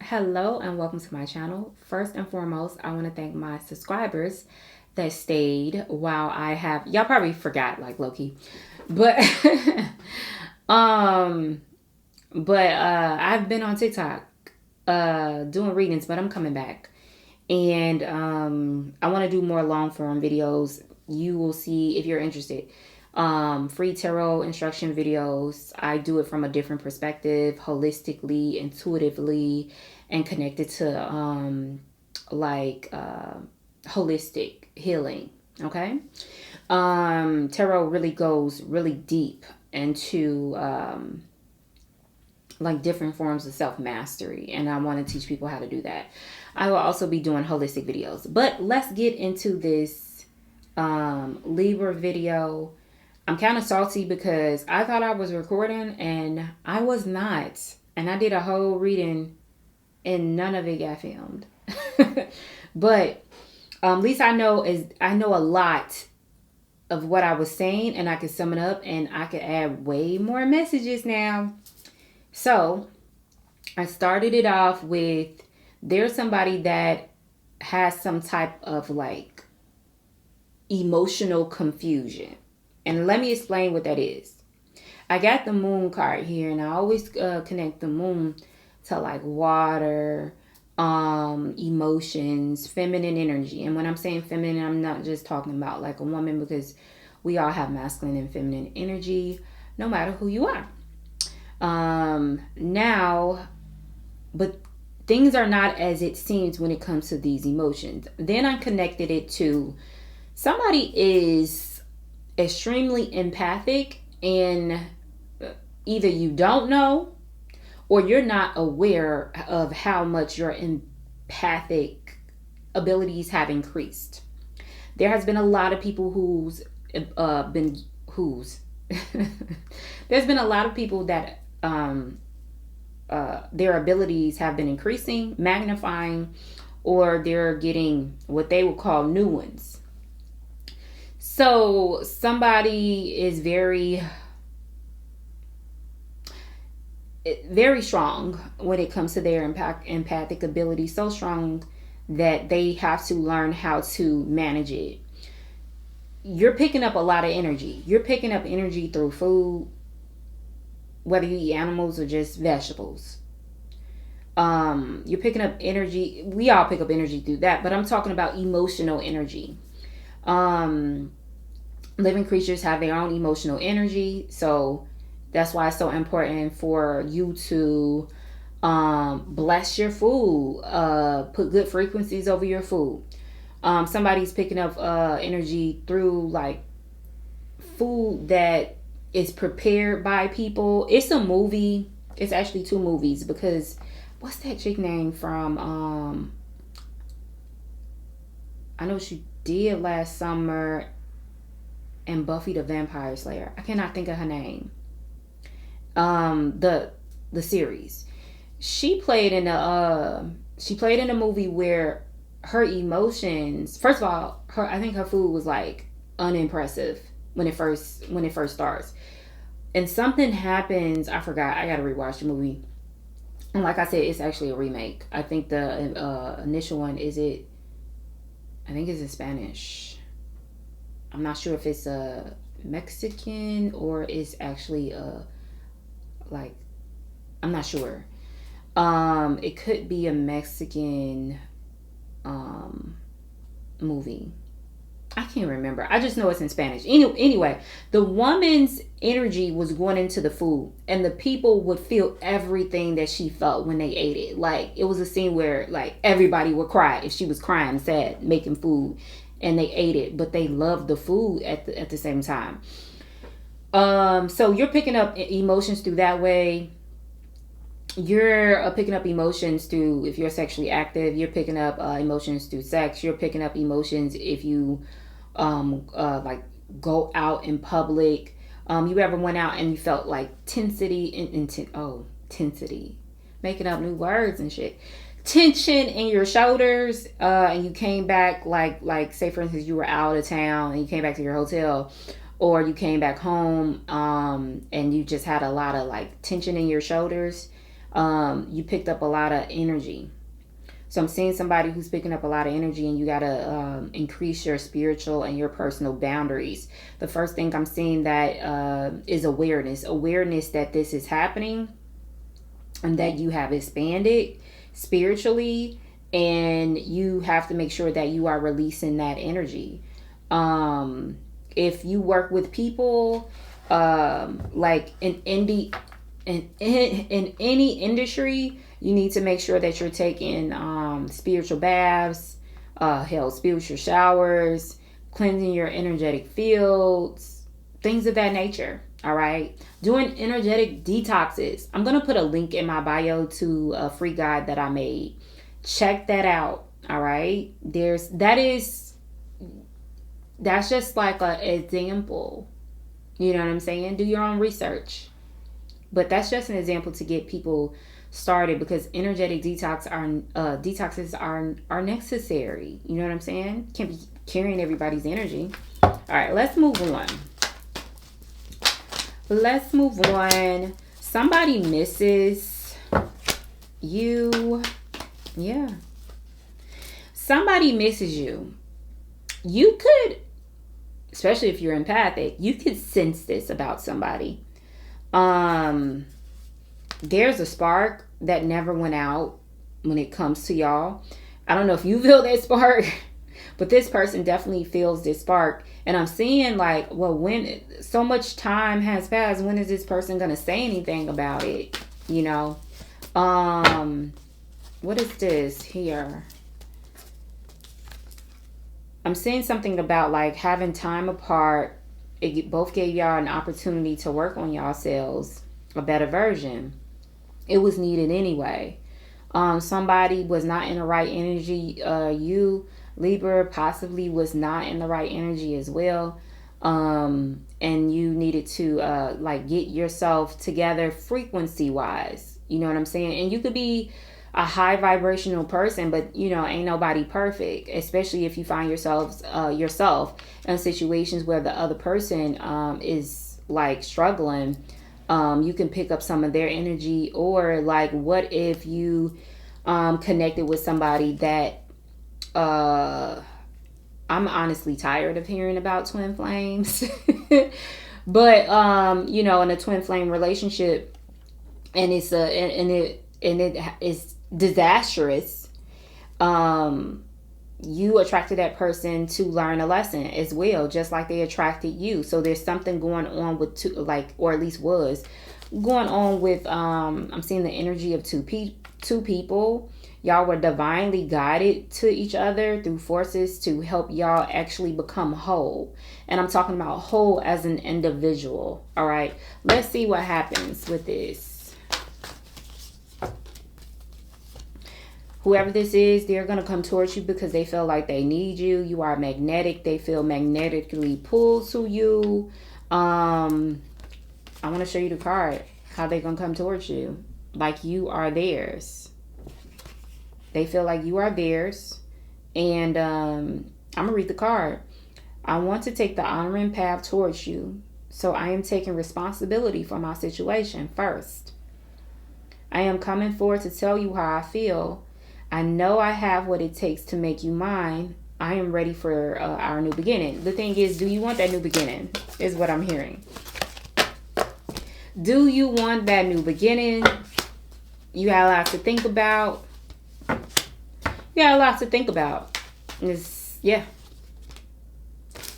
Hello and welcome to my channel. First and foremost, I want to thank my subscribers that stayed while I have, y'all probably forgot like low-key, but um I've been on TikTok doing readings, but I'm coming back. And I want to do more long form videos. You will see if you're interested. Free tarot instruction videos. I do it from a different perspective, holistically, intuitively, and connected to holistic healing. Okay. Tarot really goes really deep into like different forms of self-mastery, and I want to teach people how to do that. I will also be doing holistic videos, but let's get into this Libra video. I'm kind of salty because I thought I was recording and I was not, and I did a whole reading and none of it got filmed. But at least I know a lot of what I was saying, and I can sum it up, and I could add way more messages now. So I started it off with, there's somebody that has some type of like emotional confusion. And let me explain what that is. I got the moon card here, and I always connect the moon to like water, emotions, feminine energy. And when I'm saying feminine, I'm not just talking about like a woman, because we all have masculine and feminine energy, no matter who you are. But things are not as it seems when it comes to these emotions. Then I connected it to somebody is extremely empathic, and either you don't know or you're not aware of how much your empathic abilities have increased. There has been a lot of people there's been a lot of people that their abilities have been increasing, magnifying, or they're getting what they would call new ones. So somebody is very strong when it comes to their empathic ability, so strong that they have to learn how to manage it. You're picking up a lot of energy. You're picking up energy through food, whether you eat animals or just vegetables. You're picking up energy. We all pick up energy through that, but I'm talking about emotional energy. Living creatures have their own emotional energy, so that's why it's so important for you to bless your food, put good frequencies over your food. Somebody's picking up energy through like food that is prepared by people. It's a movie. It's actually two movies, because what's that chick name from? I know she did last summer in Buffy the Vampire Slayer. I cannot think of her name. The series. She played in a movie where her emotions, first of all, I think her food was like unimpressive when it first starts. And something happens, I forgot, I gotta rewatch the movie. And like I said, it's actually a remake. I think the initial one is it, I think it's in Spanish. I'm not sure if it's a Mexican or it's actually I'm not sure. It could be a Mexican movie. I can't remember. I just know it's in Spanish. Anyway, the woman's energy was going into the food, and the people would feel everything that she felt when they ate it. Like, it was a scene where like everybody would cry if she was crying sad making food, and they ate it, but they loved the food at the same time. So you're picking up emotions through that way. You're picking up emotions through, if you're sexually active, you're picking up emotions through sex. You're picking up emotions if you like go out in public. You ever went out and you felt like tensity, making up new words and shit. Tension in your shoulders, and you came back like say for instance you were out of town and you came back to your hotel, or you came back home, and you just had a lot of like tension in your shoulders. You picked up a lot of energy. So I'm seeing somebody who's picking up a lot of energy, and you got to increase your spiritual and your personal boundaries. The first thing I'm seeing that is awareness that this is happening and that you have expanded spiritually, and you have to make sure that you are releasing that energy. If you work with people, like in any industry, you need to make sure that you're taking spiritual baths, spiritual showers, cleansing your energetic fields, things of that nature. All right. Doing energetic detoxes. I'm going to put a link in my bio to a free guide that I made. Check that out. All right. That's just like an example. You know what I'm saying? Do your own research. But that's just an example to get people started, because energetic detoxes are necessary. You know what I'm saying? Can't be carrying everybody's energy. All right, let's move on. Somebody misses you. Yeah. Somebody misses you. You could, especially if you're empathic, you could sense this about somebody. There's a spark that never went out when it comes to y'all. I don't know if you feel that spark, but this person definitely feels this spark. And I'm seeing like, well, when so much time has passed, when is this person going to say anything about it? You know, what is this here? I'm seeing something about like having time apart. It both gave y'all an opportunity to work on yourselves, a better version. It was needed anyway. Somebody was not in the right energy. You, Libra, possibly was not in the right energy as well. And you needed to like get yourself together frequency wise. You know what I'm saying? And you could be a high vibrational person, but you know, ain't nobody perfect, especially if you find yourself in situations where the other person is like struggling. You can pick up some of their energy, or like, what if you connected with somebody that I'm honestly tired of hearing about twin flames. But you know, in a twin flame relationship, and it is disastrous, you attracted that person to learn a lesson as well, just like they attracted you. So there's something going on with two, like, or at least was going on with I'm seeing the energy of two people. Y'all were divinely guided to each other through forces to help y'all actually become whole. And I'm talking about whole as an individual. All right, let's see what happens with this. Whoever this is, they're going to come towards you because they feel like they need you. You are magnetic. They feel magnetically pulled to you. I want to show you the card. How they're going to come towards you. Like you are theirs. They feel like you are theirs. And I'm going to read the card. I want to take the honoring path towards you. So I am taking responsibility for my situation first. I am coming forward to tell you how I feel. I know I have what it takes to make you mine. I am ready for our new beginning. The thing is, do you want that new beginning? Is what I'm hearing. Do you want that new beginning? You got a lot to think about. Yeah.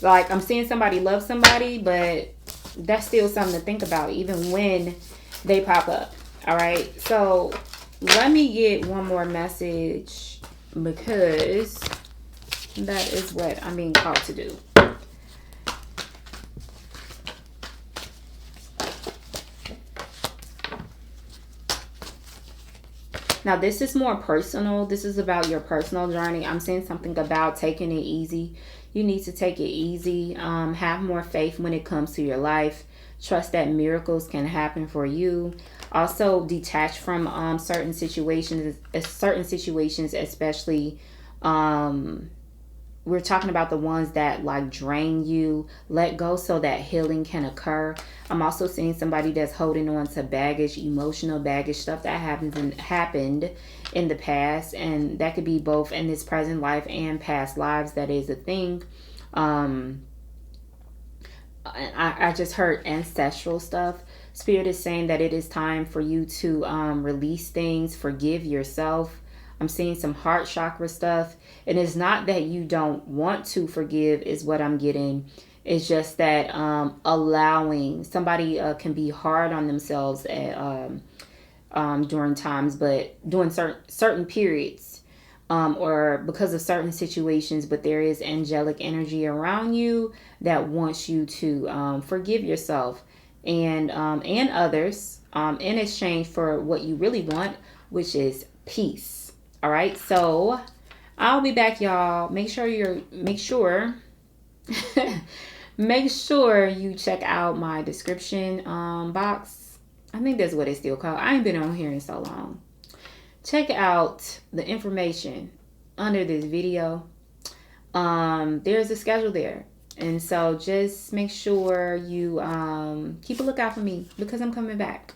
Like, I'm seeing somebody love somebody, but that's still something to think about, even when they pop up. All right. So let me get one more message, because that is what I'm being called to do. Now, this is more personal. This is about your personal journey. I'm saying something about taking it easy. You need to take it easy. Have more faith when it comes to your life. Trust that miracles can happen for you. Also, detach from certain situations, especially we're talking about the ones that like drain you. Let go so that healing can occur. I'm also seeing somebody that's holding on to baggage, emotional baggage, stuff that happened in the past, and that could be both in this present life and past lives. That is a thing. I just heard ancestral stuff. Spirit is saying that it is time for you to release things, forgive yourself. I'm seeing some heart chakra stuff. And it's not that you don't want to forgive is what I'm getting. It's just that allowing somebody can be hard on themselves at, during times, but during certain periods or because of certain situations. But there is angelic energy around you that wants you to forgive yourself and others in exchange for what you really want, which is peace. All right, so I'll be back, y'all. Make sure make sure you check out my description box. I think that's what it's still called. I ain't been on here in so long. Check out the information under this video. There's a schedule there. And so just make sure you keep a lookout for me because I'm coming back.